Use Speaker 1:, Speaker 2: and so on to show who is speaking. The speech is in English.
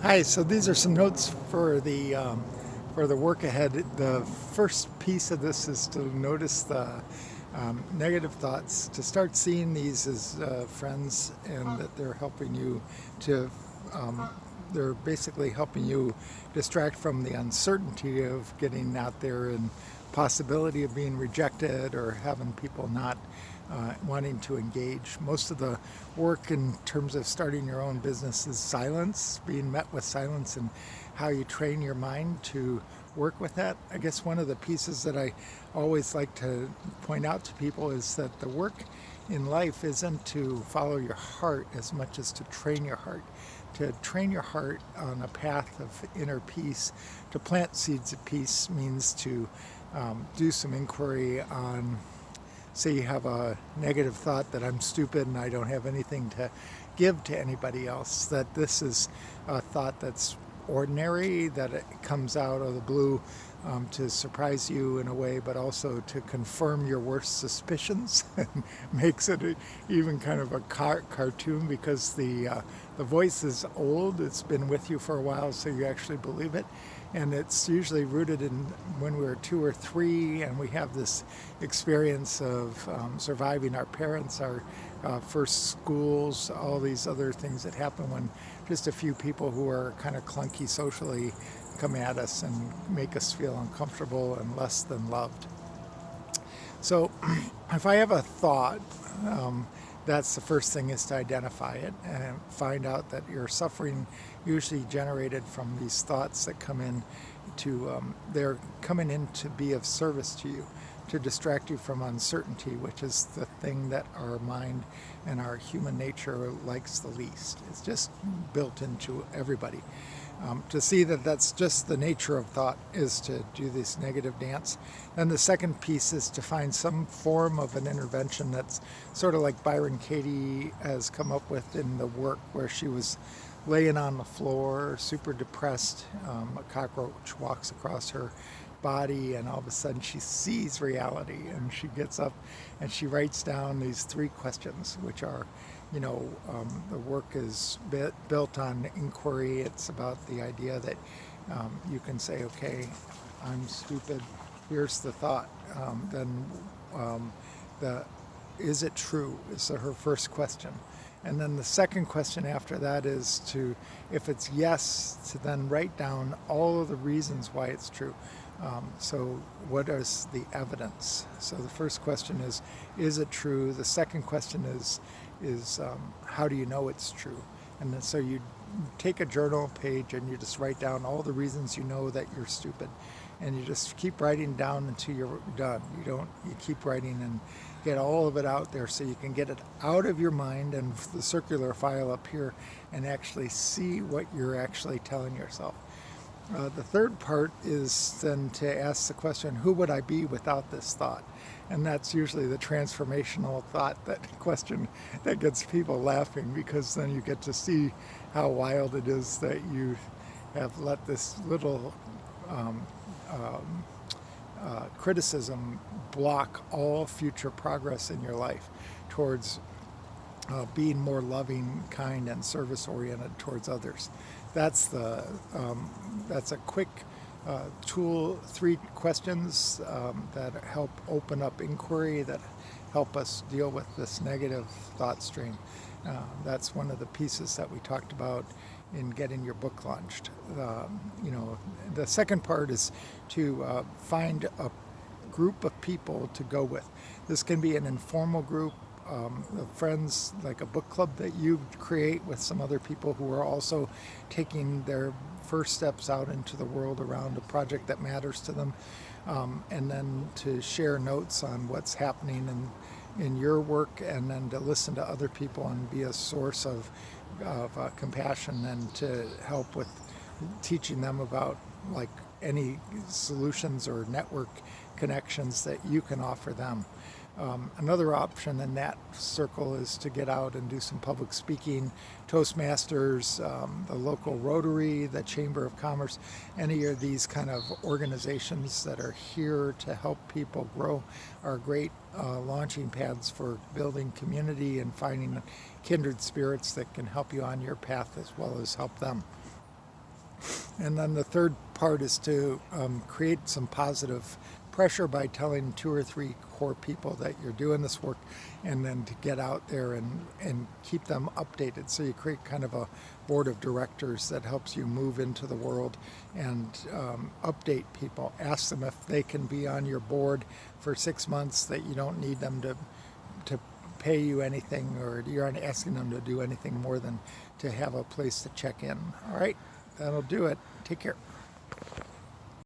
Speaker 1: Hi, so these are some notes for the work ahead. The first piece of this is to notice the negative thoughts, to start seeing these as friends, and that they're helping you to, they're basically helping you distract from the uncertainty of getting out there and possibility of being rejected or having people not wanting to engage. Most of the work in terms of starting your own business is silence, being met with silence, and how you train your mind to work with that. I guess one of the pieces that I always like to point out to people is that the work in life isn't to follow your heart as much as to train your heart. To train your heart on a path of inner peace, to plant seeds of peace, means to do some inquiry on, say you have a negative thought that I'm stupid and I don't have anything to give to anybody else, that this is a thought that's ordinary, that it comes out of the blue to surprise you in a way, but also to confirm your worst suspicions. And makes it even kind of a cartoon, because the voice is old, it's been with you for a while, so you actually believe it. And it's usually rooted in when we were 2 or 3 and we have this experience of surviving our parents, our first schools, all these other things that happen when just a few people who are kind of clunky socially come at us and make us feel uncomfortable and less than loved. So if I have a thought, that's the first thing, is to identify it and find out that you're suffering usually generated from these thoughts that come in to, they're coming in to be of service to you, to distract you from uncertainty, which is the thing that our mind and our human nature likes the least. It's just built into everybody. To see that that's just the nature of thought is to do this negative dance. Then the second piece is to find some form of an intervention that's sort of like Byron Katie has come up with in the work, where she was laying on the floor, super depressed. A cockroach walks across her body, and all of a sudden she sees reality, and she gets up and she writes down these 3 questions, which are, the work is built on inquiry. It's about the idea that you can say, okay, I'm stupid, here's the thought. Then the is it true is her first question. And then the second question after that is to, if it's yes, to then write down all of the reasons why it's true. So what is the evidence? So the first question is it true? The second question is how do you know it's true? And then so you take a journal page and you just write down all the reasons you know that you're stupid, and you just keep writing down until you're done. You keep writing and get all of it out there, so you can get it out of your mind and the circular file up here, and actually see what you're actually telling yourself. The third part is then to ask the question, who would I be without this thought? And that's usually the transformational thought, that question that gets people laughing, because then you get to see how wild it is that you have let this little criticism block all future progress in your life towards being more loving, kind, and service-oriented towards others. That's a quick tool. 3 questions that help open up inquiry, that help us deal with this negative thought stream. That's one of the pieces that we talked about in getting your book launched. The second part is to find a group of people to go with. This can be an informal group of friends, like a book club that you create with some other people who are also taking their first steps out into the world around a project that matters to them, and then to share notes on what's happening in your work, and then to listen to other people and be a source of compassion, and to help with teaching them about like any solutions or network connections that you can offer them. Another option in that circle is to get out and do some public speaking, Toastmasters, the local Rotary, the Chamber of Commerce, any of these kind of organizations that are here to help people grow are great launching pads for building community and finding kindred spirits that can help you on your path as well as help them. And then the third part is to create some positive pressure by telling 2 or 3 core people that you're doing this work, and then to get out there and keep them updated. So you create kind of a board of directors that helps you move into the world and update people. Ask them if they can be on your board for 6 months, that you don't need them to pay you anything, or you aren't asking them to do anything more than to have a place to check in. All right, that'll do it. Take care.